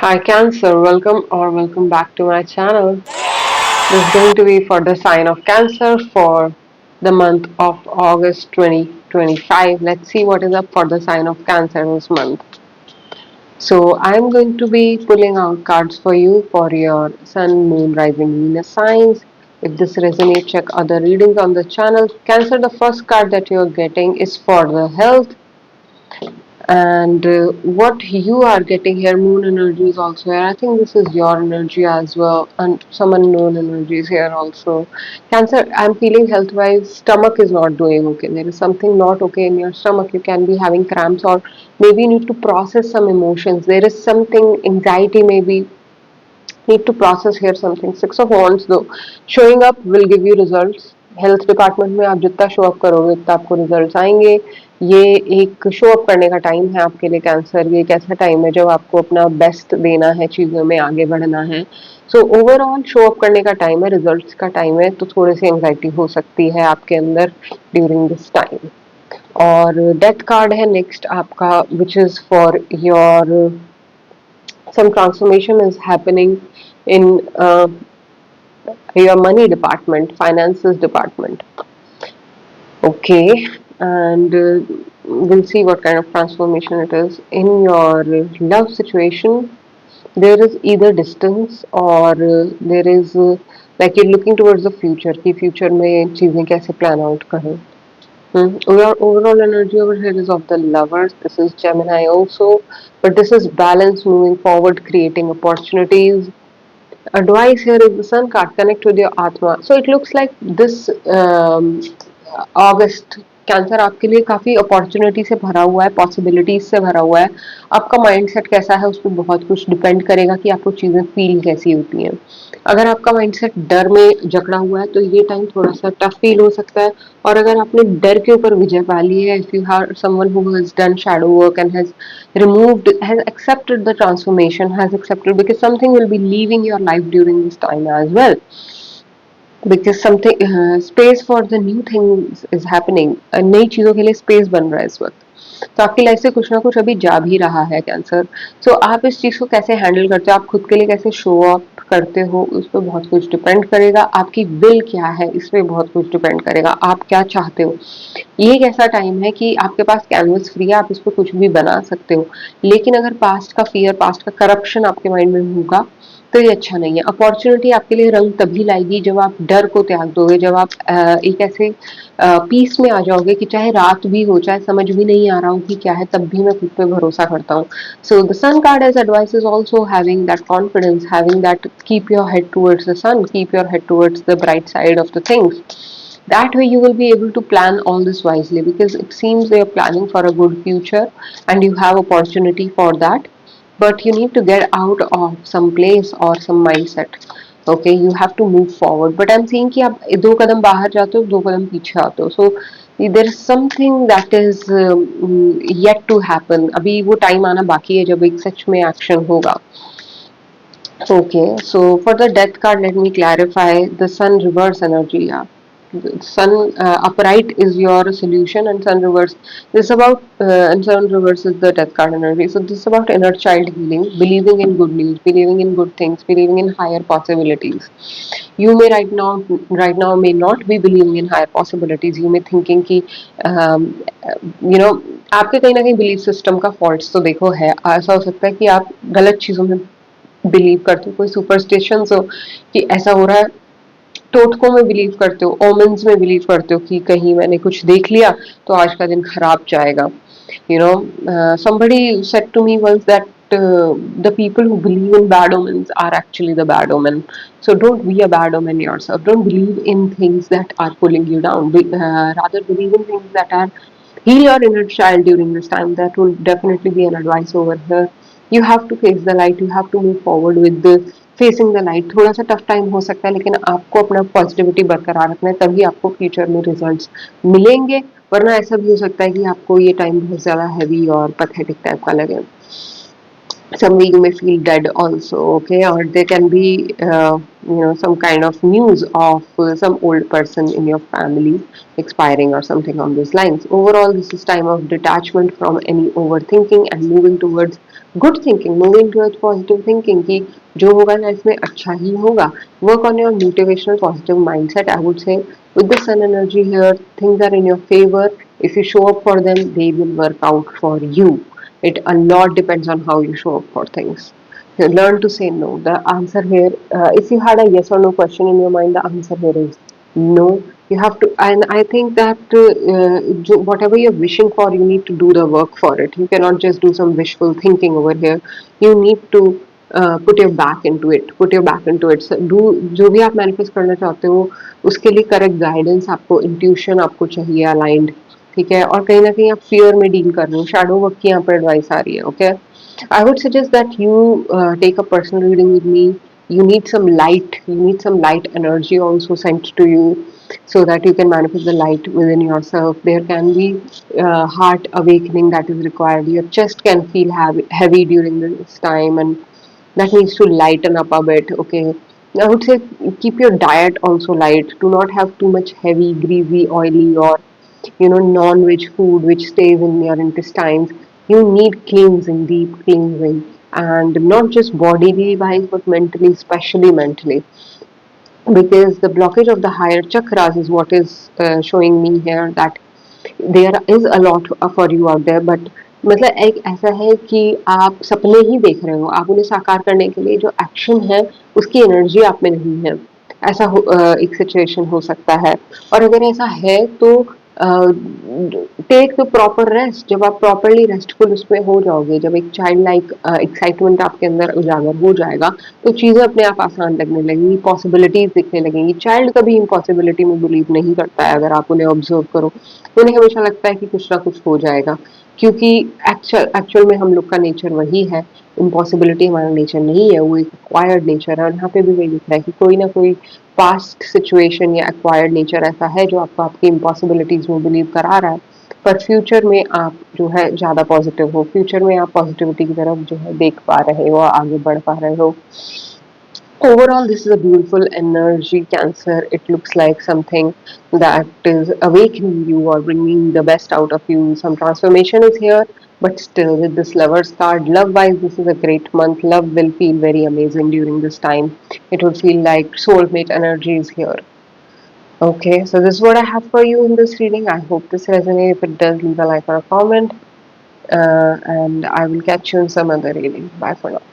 Hi Cancer, welcome back to my channel. This is going to be for the sign of Cancer for the month of August 2025. Let's see what is up for the sign of Cancer this month. So I'm going to be pulling out cards for you for your Sun, Moon, Rising, Venus signs. If this resonates, check other readings on the channel. Cancer, the first card that you're getting is for the health, and what you are getting here, moon energy is also here. I think this is your energy as well, and some unknown energies here also. Cancer, I'm feeling health wise stomach is not doing okay. There is something not okay in your stomach. You can be having cramps, or maybe you need to process some emotions. There is something anxiety, maybe need to process here something. Six of Wands though, showing up will give you results. Health department में आप जितना show up करोगे उतना आपको results आएंगे. ये एक show up करने का टाइम है आपके लिए कैंसर. ये एक ऐसा टाइम है जब आपको अपना बेस्ट देना है, चीज़ों में आगे बढ़ना है. सो ओवरऑल शो अप करने का टाइम है, रिजल्ट्स का टाइम है. तो थोड़ी सी एंग्जाइटी हो सकती है आपके अंदर ड्यूरिंग दिस टाइम. और डेथ कार्ड है नेक्स्ट आपका, which is for your some transformation is happening in your money department, finances department. Okay, and we'll see what kind of transformation it is. In your love situation, there is either distance or there is like you're looking towards the future कि future में चीजें कैसे plan out करें. Your overall energy over here is of the lovers. This is Gemini also, but this is balance moving forward, creating opportunities. Advice here is the sun card, connect with your Atma. So it looks like this August cancer आपके लिए काफ़ी opportunity से भरा हुआ है, possibilities से भरा हुआ है. आपका माइंडसेट कैसा है उस पर बहुत कुछ डिपेंड करेगा कि आपको चीज़ें फील कैसी होती हैं. अगर आपका माइंडसेट डर में जकड़ा हुआ है तो ये टाइम थोड़ा सा टफ फील हो सकता है. और अगर आपने डर के ऊपर विजय पा ली है, if you are someone who has done shadow work and has removed, has accepted the transformation, has accepted, because something will be leaving your life during this time as well, because something space for the new things is happening. नई चीजों के लिए space बन रहा है इस वक्त. तो आपकी लाइफ से कुछ ना कुछ अभी जा भी रहा है कैंसर. सो आप इस चीज को कैसे हैंडल करते हो, आप खुद के लिए कैसे शो अप करते हो, उस पर बहुत कुछ डिपेंड करेगा. आपकी विल क्या है इस पर बहुत कुछ डिपेंड करेगा. आप क्या चाहते हो. ये एक ऐसा टाइम है कि आपके पास कैनवस फ्री है, आप इस पर कुछ भी बना सकते हो. लेकिन अगर पास्ट का फियर, पास्ट का करप्शन आपके माइंड में होगा तो ये अच्छा नहीं है. अपॉर्चुनिटी आपके लिए रंग तभी लाएगी जब आप डर को त्याग दोगे, जब आप एक ऐसे पीस में आ जाओगे कि चाहे रात भी हो, चाहे समझ भी नहीं आ रहा हो कि क्या है, तब भी मैं खुद पे भरोसा करता हूँ. So the sun card as advice is also having that confidence, having that keep your head towards the sun, keep your head towards the bright side of the things. That way you will be able to plan all this wisely, because it seems they are planning for a good future and you have opportunity for that, but you need to get out of some place or some mindset. Okay, you have to move forward, but I'm seeing कि आप दो कदम बाहर जाते हो, दो कदम पीछे आते हो. So there is something that is yet to happen. अभी वो टाइम आना बाकी है जब एक सच में एक्शन होगा. Okay, so for the death card, let me clarify the sun reverse energy. Yeah, sun upright is your solution, and sun reverse, this is about and sun reverse is the death card energy. So this is about inner child healing, believing in good news, believing in good things, believing in higher possibilities. You may right now may not be believing in higher possibilities. You may thinking कि you know आपके कहीं ना कहीं belief system का fault तो देखो है. ऐसा हो सकता है कि आप गलत चीजों में बिलीव करते हो, कोई सुपरस्टिशन हो कि ऐसा हो रहा है. टोटकों में बिलीव करते हो, ओमेन्स में बिलीव करते हो कि कहीं मैंने कुछ देख लिया तो आज का दिन खराब जाएगा. Somebody said to me once that the people who believe in bad omens are actually the bad omen. So don't be a bad omen yourself. Don't believe in things that are pulling you down. Rather believe in things that are heal your inner child during this time. That will definitely be an advice over here. You have to face the light. You have to move forward with the facing the light. थोड़ा सा tough time हो सकता है, लेकिन आपको अपना positivity बरकरार रखना है, तभी आपको फ्यूचर में रिजल्ट्स मिलेंगे. वरना ऐसा भी हो सकता है कि आपको ये टाइम बहुत ज़्यादा हैवी और पैथेटिक टाइप का लगे. Some you may feel dead also, okay, or there can be some kind of news of some old person in your family expiring or something on those lines. Overall, this is time of detachment from any overthinking and moving towards good thinking, moving towards positive thinking कि जो होगा life में अच्छा ही होगा. Work on your motivational positive mindset. I would say with the sun energy here, things are in your favor. If you show up for them, they will work out for you. It a lot depends on how you show up for things. So learn to say no. The answer here, if you had a yes or no question in your mind, the answer here is no. You have to, and I think that whatever you're wishing for, you need to do the work for it. You cannot just do some wishful thinking over here. You need to put your back into it. Put your back into it. So do जो भी आप manifest करना चाहते हो उसके लिए correct guidance आपको, intuition आपको चाहिए अलाइंड. ठीक है, और कहीं ना कहीं आप फियर में डील कर रहे हो, शैडो वर्क की यहाँ पर एडवाइस आ रही है. Okay, I would suggest that you take a personal reading with me. You need some light. You need some light energy also sent to you, so that you can manifest the light within yourself. There can be heart awakening that is required. Your chest can feel heavy during this time, and that needs to lighten up a bit. Okay. I would say keep your diet also light. Do not have too much heavy, greasy, oily, or non-veg food which stays in your intestines. You need cleansing, deep cleansing, and not just bodily wise, but mentally, especially mentally, because the blockage of the higher chakras is what is showing me here that there is a lot for you out there. But मतलब एक ऐसा है कि आप सपने ही देख रहे हो, आप उन्हें साकार करने के लिए जो एक्शन है उसकी एनर्जी आप में नहीं है. ऐसा एक सिचुएशन हो सकता है. और अगर ऐसा है तो टेक प्रॉपर रेस्ट. जब आप प्रॉपरली रेस्टफुल उसमें हो जाओगे, जब एक चाइल्ड लाइक एक्साइटमेंट आपके अंदर उजागर हो जाएगा, तो चीजें अपने आप आसान लगने लगेंगी, पॉसिबिलिटीज दिखने लगेंगी. चाइल्ड कभी इम्पॉसिबिलिटी में बिलीव नहीं करता है. अगर आप उन्हें ऑब्जर्व करो, उन्हें हमेशा लगता है कि कुछ ना कुछ हो जाएगा, क्योंकि एक्चुअल में हम लोग का नेचर वही है. इम्पॉसिबिलिटी हमारा नेचर नहीं है, वो एक एक्वायर्ड नेचर है. और यहाँ पे भी वही लिख रहा है कि कोई ना कोई पास्ट सिचुएशन या एक्वायर्ड नेचर ऐसा है जो आपको आपकी इम्पॉसिबिलिटीज में बिलीव करा रहा है. पर फ्यूचर में आप जो है ज़्यादा पॉजिटिव हो, फ्यूचर में आप पॉजिटिविटी की तरफ जो है देख पा रहे हो, आगे बढ़ पा रहे हो. Overall, this is a beautiful energy, Cancer. It looks like something that is awakening you or bringing the best out of you. Some transformation is here, but still, with this Lover's card, love wise, this is a great month. Love will feel very amazing during this time. It will feel like soulmate energy is here. Okay, so this is what I have for you in this reading. I hope this resonates. If it does, leave a like or a comment. And I will catch you in some other reading. Bye for now.